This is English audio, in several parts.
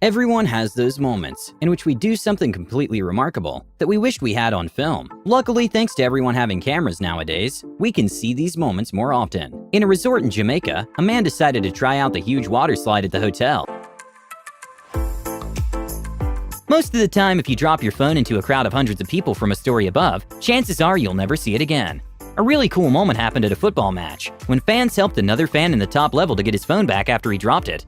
Everyone has those moments in which we do something completely remarkable that we wished we had on film. Luckily, thanks to everyone having cameras nowadays, we can see these moments more often. In a resort in Jamaica, a man decided to try out the huge water slide at the hotel. Most of the time, if you drop your phone into a crowd of hundreds of people from a story above, chances are you'll never see it again. A really cool moment happened at a football match, when fans helped another fan in the top level to get his phone back after he dropped it.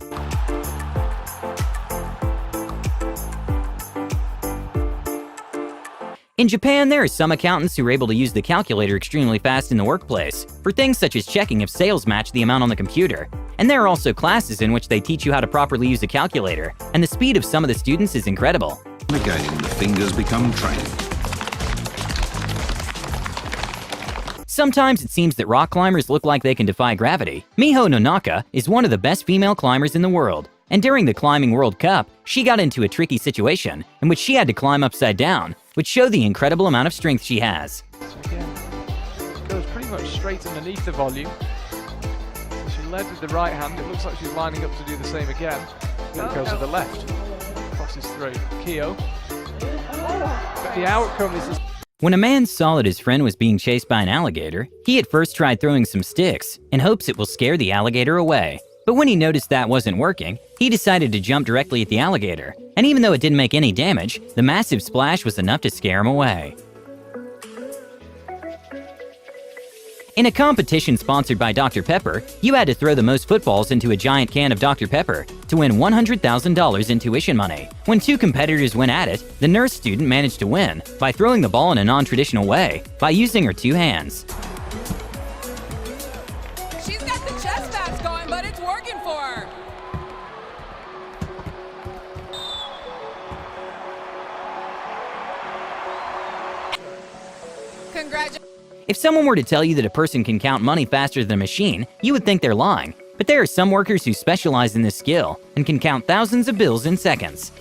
In Japan, there are some accountants who are able to use the calculator extremely fast in the workplace, for things such as checking if sales match the amount on the computer. And there are also classes in which they teach you how to properly use a calculator, and the speed of some of the students is incredible. Again, the fingers become trained. Sometimes it seems that rock climbers look like they can defy gravity. Miho Nonaka is one of the best female climbers in the world. And during the Climbing World Cup, she got into a tricky situation in which she had to climb upside down, which showed the incredible amount of strength she has. So again, it goes pretty much straight underneath the volume. So she led with the right hand. It looks like she's lining up to do the same again. Then it goes with the left. Crosses through. Kyo. But the outcome is... When a man saw that his friend was being chased by an alligator, he at first tried throwing some sticks in hopes it will scare the alligator away. But when he noticed that wasn't working, he decided to jump directly at the alligator. And even though it didn't make any damage, the massive splash was enough to scare him away. In a competition sponsored by Dr. Pepper, you had to throw the most footballs into a giant can of Dr. Pepper to win $100,000 in tuition money. When two competitors went at it, the nurse student managed to win by throwing the ball in a non-traditional way, by using her two hands. She's got the chest pads going, but it's working for her. Congratulations. If someone were to tell you that a person can count money faster than a machine, you would think they're lying. But there are some workers who specialize in this skill and can count thousands of bills in seconds.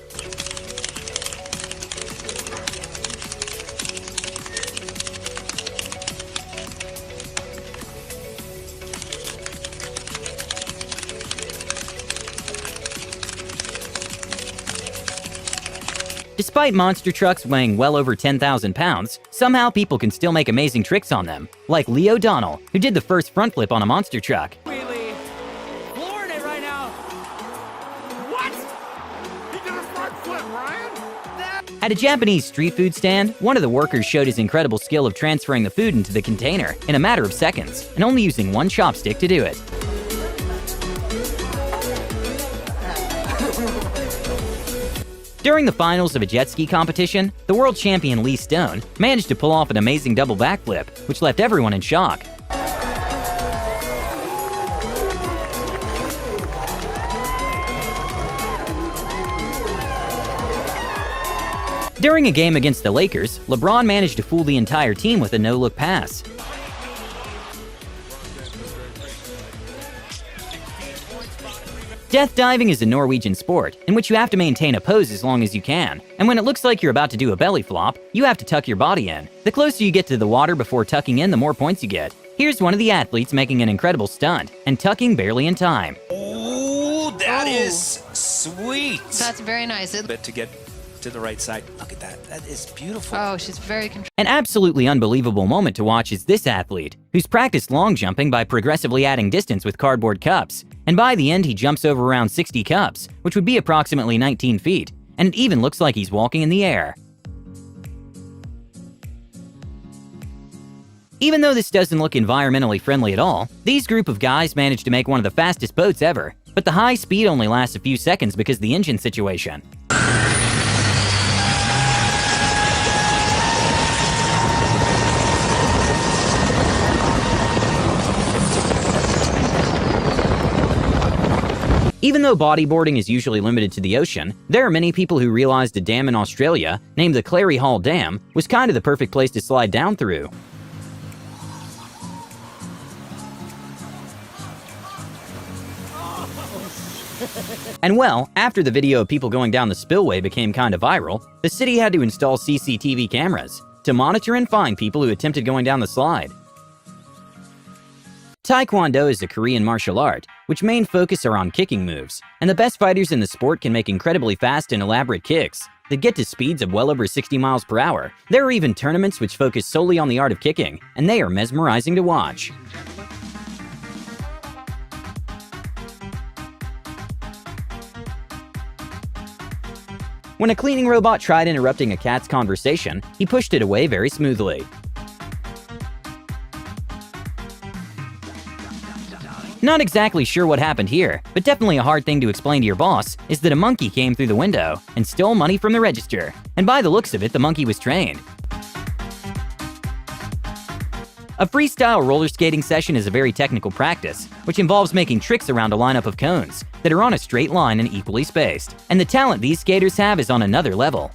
Despite monster trucks weighing well over 10,000 pounds, somehow people can still make amazing tricks on them, like Lee O'Donnell, who did the first front flip on a monster truck. Really flooring it right now. What? He did a front flip, Ryan? At a Japanese street food stand, one of the workers showed his incredible skill of transferring the food into the container in a matter of seconds, and only using one chopstick to do it. During the finals of a jet ski competition, the world champion Lee Stone managed to pull off an amazing double backflip, which left everyone in shock. During a game against the Lakers, LeBron managed to fool the entire team with a no-look pass. Death diving is a Norwegian sport in which you have to maintain a pose as long as you can, and when it looks like you're about to do a belly flop, you have to tuck your body in. The closer you get to the water before tucking in, the more points you get. Here's one of the athletes making an incredible stunt and tucking barely in time. Oh, that is sweet. That's very nice. But to get to the right side, look at that. That is beautiful. Oh, she's very An absolutely unbelievable moment to watch is this athlete, who's practiced long jumping by progressively adding distance with cardboard cups. And by the end, he jumps over around 60 cups, which would be approximately 19 feet, and it even looks like he's walking in the air. Even though this doesn't look environmentally friendly at all, these group of guys managed to make one of the fastest boats ever. But the high speed only lasts a few seconds because of the engine situation. Even though bodyboarding is usually limited to the ocean, there are many people who realized a dam in Australia, named the Clary Hall Dam, was kind of the perfect place to slide down through. And well, after the video of people going down the spillway became kind of viral, the city had to install CCTV cameras to monitor and find people who attempted going down the slide. Taekwondo is a Korean martial art, which main focus are on kicking moves, and the best fighters in the sport can make incredibly fast and elaborate kicks that get to speeds of well over 60 miles per hour. There are even tournaments which focus solely on the art of kicking, and they are mesmerizing to watch. When a cleaning robot tried interrupting a cat's conversation, he pushed it away very smoothly. Not exactly sure what happened here, but definitely a hard thing to explain to your boss is that a monkey came through the window and stole money from the register. And by the looks of it, the monkey was trained. A freestyle roller skating session is a very technical practice, which involves making tricks around a lineup of cones that are on a straight line and equally spaced. And the talent these skaters have is on another level.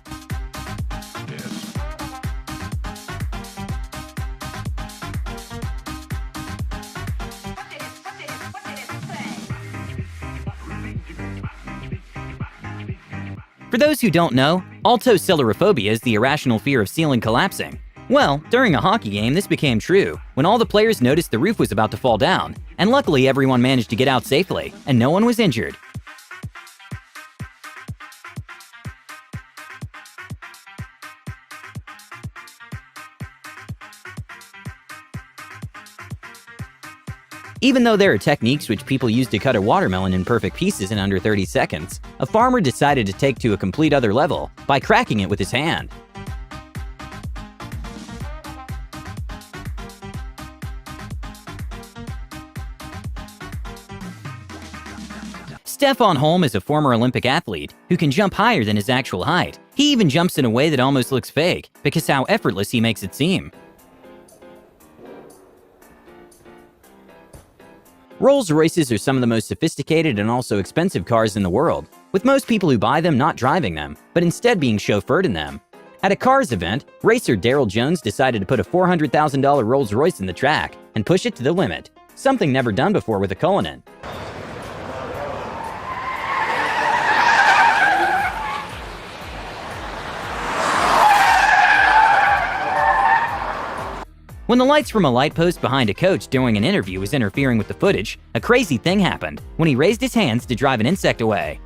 For those who don't know, altocellulophobia is the irrational fear of ceiling collapsing. Well, during a hockey game, this became true when all the players noticed the roof was about to fall down, and luckily everyone managed to get out safely, and no one was injured. Even though there are techniques which people use to cut a watermelon in perfect pieces in under 30 seconds, a farmer decided to take to a complete other level by cracking it with his hand. Stefan Holm is a former Olympic athlete who can jump higher than his actual height. He even jumps in a way that almost looks fake because how effortless he makes it seem. Rolls-Royces are some of the most sophisticated and also expensive cars in the world, with most people who buy them not driving them, but instead being chauffeured in them. At a cars event, racer Daryl Jones decided to put a $400,000 Rolls-Royce in the track and push it to the limit, something never done before with a Cullinan. When the lights from a light post behind a coach during an interview was interfering with the footage, a crazy thing happened when he raised his hands to drive an insect away.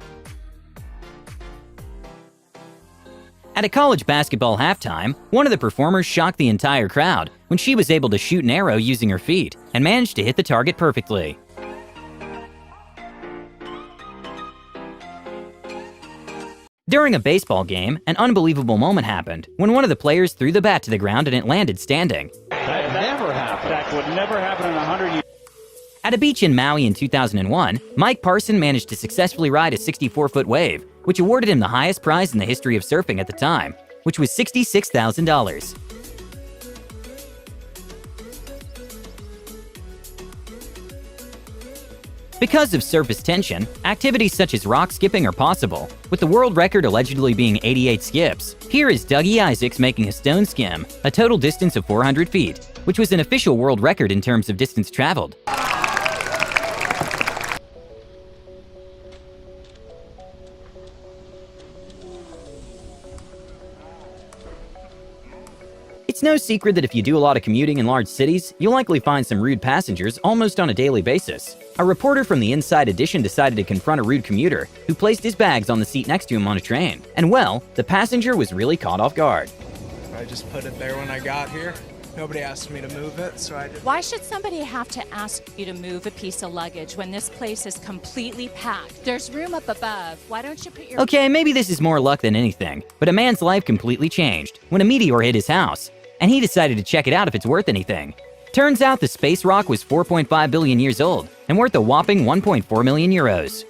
At a college basketball halftime, one of the performers shocked the entire crowd when she was able to shoot an arrow using her feet and managed to hit the target perfectly. During a baseball game, an unbelievable moment happened when one of the players threw the bat to the ground and it landed standing. That never happened. That would never happen in 100 years. At a beach in Maui in 2001, Mike Parson managed to successfully ride a 64-foot wave, which awarded him the highest prize in the history of surfing at the time, which was $66,000. Because of surface tension, activities such as rock skipping are possible, with the world record allegedly being 88 skips. Here is Dougie Isaacs making a stone skim, a total distance of 400 feet, which was an official world record in terms of distance traveled. It's no secret that if you do a lot of commuting in large cities, you'll likely find some rude passengers almost on a daily basis. A reporter from the Inside Edition decided to confront a rude commuter who placed his bags on the seat next to him on a train. And well, the passenger was really caught off guard. I just put it there when I got here. Nobody asked me to move it, so I did. Why should somebody have to ask you to move a piece of luggage when this place is completely packed? There's room up above. Why don't you put your... Okay, maybe this is more luck than anything, but a man's life completely changed when a meteor hit his house, and he decided to check it out if it's worth anything. Turns out the space rock was 4.5 billion years old and worth a whopping 1.4 million euros.